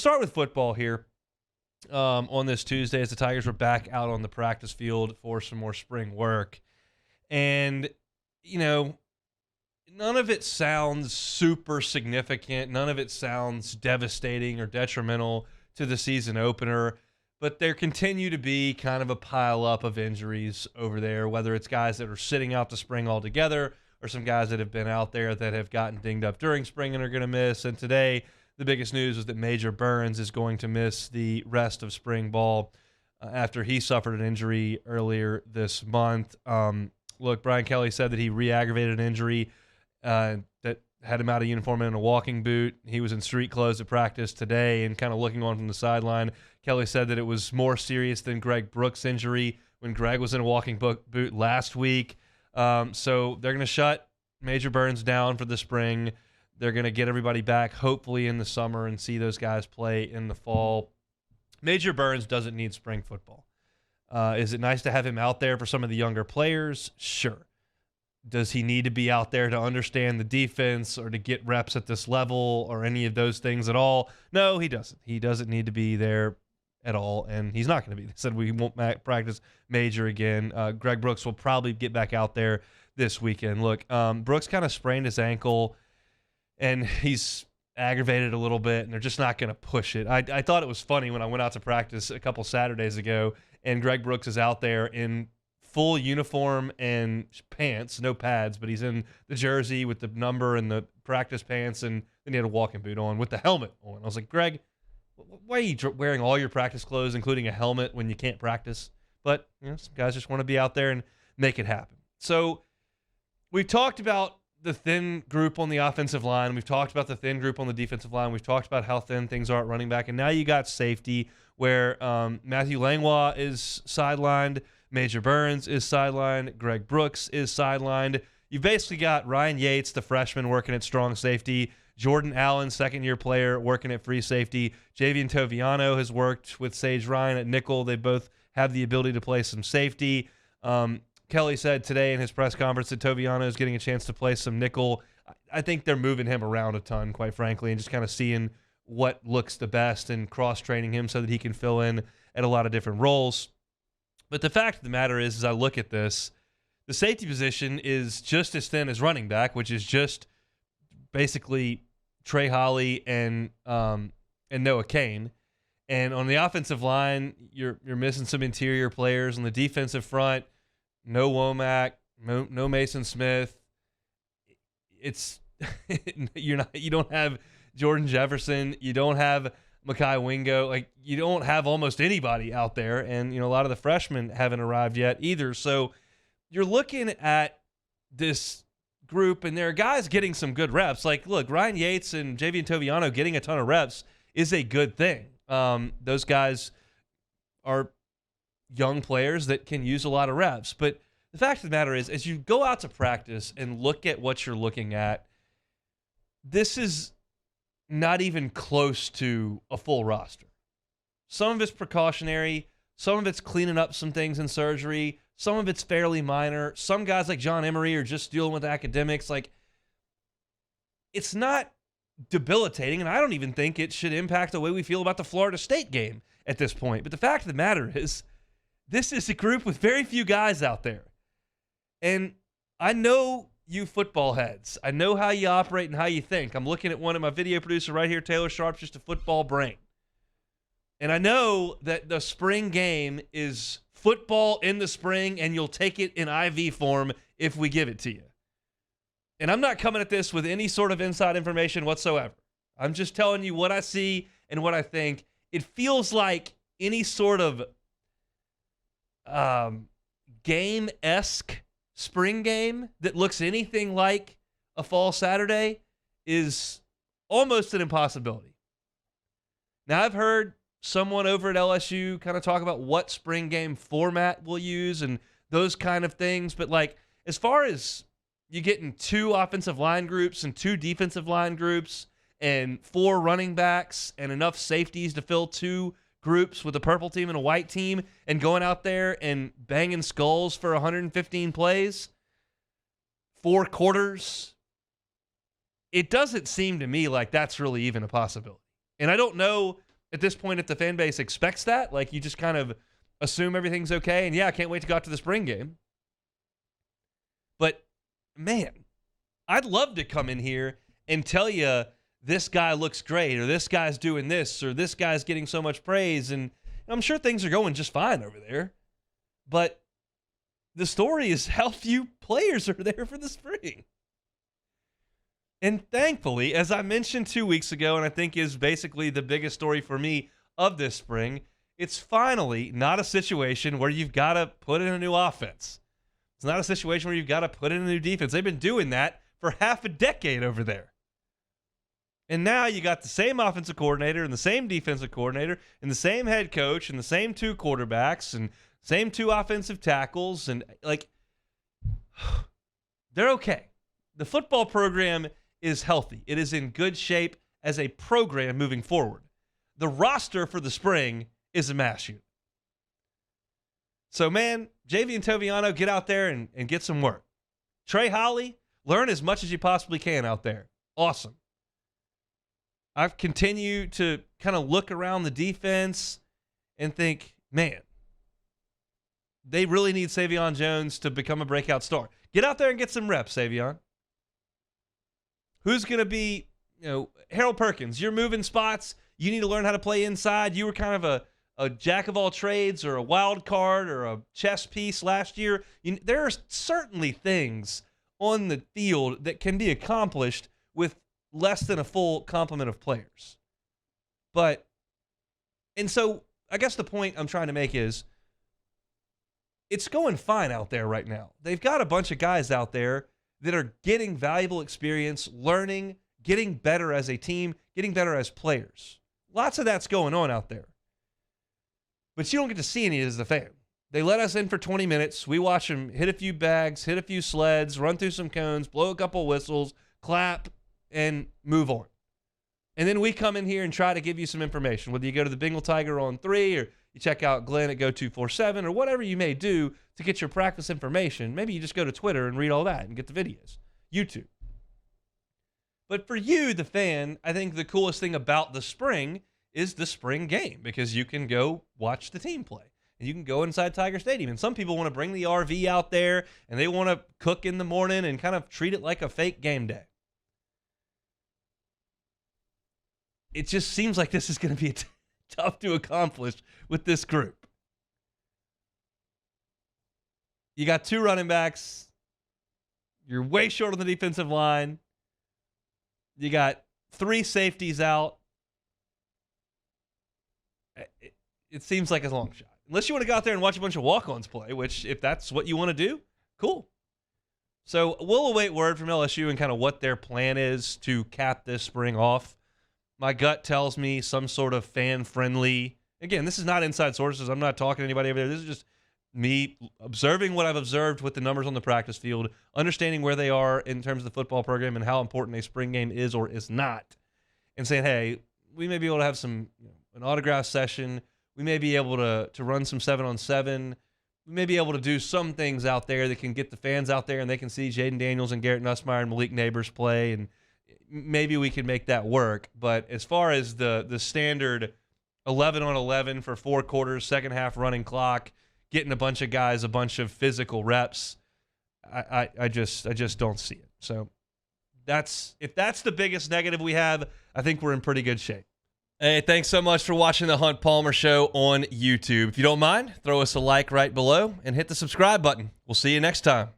start with football here on this Tuesday as the Tigers were back out on the practice field for some more spring work. And, none of it sounds super significant. None of it sounds devastating or detrimental to the season opener. But there continue to be kind of a pile up of injuries over there, whether it's guys that are sitting out the spring altogether or some guys that have been out there that have gotten dinged up during spring and are going to miss. And today, the biggest news was that Major Burns is going to miss the rest of spring ball after he suffered an injury earlier this month. Look, Brian Kelly said that he re-aggravated an injury that had him out of uniform and in a walking boot. He was in street clothes at practice today and kind of looking on from the sideline. Kelly said that it was more serious than Greg Brooks' injury when Greg was in a walking boot last week. So they're going to shut Major Burns down for the spring. They're going to get everybody back hopefully in the summer and see those guys play in the fall. Major Burns doesn't need spring football. Is it nice to have him out there for some of the younger players? Sure. Does he need to be out there to understand the defense or to get reps at this level or any of those things at all? No, he doesn't. He doesn't need to be there at all, and he's not going to be. They said we won't practice Major again. Greg Brooks will probably get back out there this weekend. Look, Brooks kind of sprained his ankle, and he's aggravated a little bit, and they're just not going to push it. I thought it was funny when I went out to practice a couple Saturdays ago, and Greg Brooks is out there in full uniform and pants, no pads, but he's in the jersey with the number and the practice pants, and then he had a walking boot on with the helmet on. I was like, Greg, why are you wearing all your practice clothes, including a helmet, when you can't practice? But some guys just want to be out there and make it happen. So we've talked about the thin group on the offensive line. We've talked about the thin group on the defensive line. We've talked about how thin things are at running back. And now you got safety where Matthew Langlois is sidelined. Major Burns is sidelined. Greg Brooks is sidelined. You've basically got Ryan Yates, the freshman, working at strong safety. Jordan Allen, second-year player, working at free safety. Javian Toviano has worked with Sage Ryan at nickel. They both have the ability to play some safety. Kelly said today in his press conference that Toviano is getting a chance to play some nickel. I think they're moving him around a ton, quite frankly, and just kind of seeing what looks the best and cross-training him so that he can fill in at a lot of different roles. But the fact of the matter is, as I look at this, the safety position is just as thin as running back, which is just basically Trey Holly and Noah Kane. And on the offensive line, you're missing some interior players. On the defensive front, no Womack, no Mason Smith. It's you don't have Jordan Jefferson, you don't have Mekhi Wingo, like you don't have almost anybody out there, and a lot of the freshmen haven't arrived yet either. So you're looking at this group, and there are guys getting some good reps. Like, look, Ryan Yates and Javian Toviano getting a ton of reps is a good thing. Those guys are young players that can use a lot of reps. But the fact of the matter is, as you go out to practice and look at what you're looking at, this is not even close to a full roster. Some of it's precautionary. Some of it's cleaning up some things in surgery. Some of it's fairly minor. Some guys like John Emery are just dealing with academics. Like, it's not debilitating, and I don't even think it should impact the way we feel about the Florida State game at this point. But the fact of the matter is, this is a group with very few guys out there. And I know you football heads. I know how you operate and how you think. I'm looking at one of my video producer right here, Taylor Sharp's just a football brain. And I know that the spring game is football in the spring, and you'll take it in IV form if we give it to you. And I'm not coming at this with any sort of inside information whatsoever. I'm just telling you what I see and what I think. It feels like any sort of game-esque spring game that looks anything like a fall Saturday is almost an impossibility. Now, I've heard someone over at LSU kind of talk about what spring game format we'll use and those kind of things. But, like, as far as you getting 2 offensive line groups and 2 defensive line groups and 4 running backs and enough safeties to fill 2 groups with a purple team and a white team and going out there and banging skulls for 115 plays, 4 quarters, it doesn't seem to me like that's really even a possibility. And I don't know at this point if the fan base expects that. Like, you just kind of assume everything's okay. And, yeah, I can't wait to go out to the spring game. But, man, I'd love to come in here and tell you this guy looks great, or this guy's doing this, or this guy's getting so much praise. And I'm sure things are going just fine over there. But the story is how few players are there for the spring. And thankfully, as I mentioned 2 weeks ago, and I think is basically the biggest story for me of this spring, it's finally not a situation where you've got to put in a new offense. It's not a situation where you've got to put in a new defense. They've been doing that for half a decade over there. And now you got the same offensive coordinator and the same defensive coordinator and the same head coach and the same 2 quarterbacks and same 2 offensive tackles. And, like, they're okay. The football program is healthy. It is in good shape as a program moving forward. The roster for the spring is a mass unit. So, man, JV and Toviano, get out there and get some work. Trey Holly, learn as much as you possibly can out there. Awesome. I've continued to kind of look around the defense and think, man, they really need Savion Jones to become a breakout star. Get out there and get some reps, Savion. Who's going to be, Harold Perkins, you're moving spots. You need to learn how to play inside. You were kind of a jack of all trades or a wild card or a chess piece last year. There are certainly things on the field that can be accomplished with less than a full complement of players. And so I guess the point I'm trying to make is it's going fine out there right now. They've got a bunch of guys out there that are getting valuable experience, learning, getting better as a team, getting better as players. Lots of that's going on out there. But you don't get to see any as a fan. They let us in for 20 minutes. We watch them hit a few bags, hit a few sleds, run through some cones, blow a couple whistles, clap, and move on. And then we come in here and try to give you some information, whether you go to the Bengal Tiger on 3 or you check out Glenn at Go247 or whatever you may do to get your practice information. Maybe you just go to Twitter and read all that and get the videos. YouTube. But for you, the fan, I think the coolest thing about the spring is the spring game because you can go watch the team play. And you can go inside Tiger Stadium. And some people want to bring the RV out there and they want to cook in the morning and kind of treat it like a fake game day. It just seems like this is going to be tough to accomplish with this group. You got 2 running backs. You're way short on the defensive line. You got 3 safeties out. It seems like a long shot. Unless you want to go out there and watch a bunch of walk-ons play, which if that's what you want to do, cool. So we'll await word from LSU and kind of what their plan is to cap this spring off. My gut tells me some sort of fan-friendly. Again, this is not inside sources. I'm not talking to anybody over there. This is just me observing what I've observed with the numbers on the practice field, understanding where they are in terms of the football program and how important a spring game is or is not, and saying, hey, we may be able to have some an autograph session. We may be able to run some 7-on-7. We may be able to do some things out there that can get the fans out there and they can see Jaden Daniels and Garrett Nussmeier and Malik Neighbors play, and maybe we can make that work. But as far as the standard 11-on-11 for 4 quarters, second half running clock, getting a bunch of guys a bunch of physical reps, I just don't see it. So if that's the biggest negative we have, I think we're in pretty good shape. Hey, thanks so much for watching the Hunt Palmer Show on YouTube. If you don't mind, throw us a like right below and hit the subscribe button. We'll see you next time.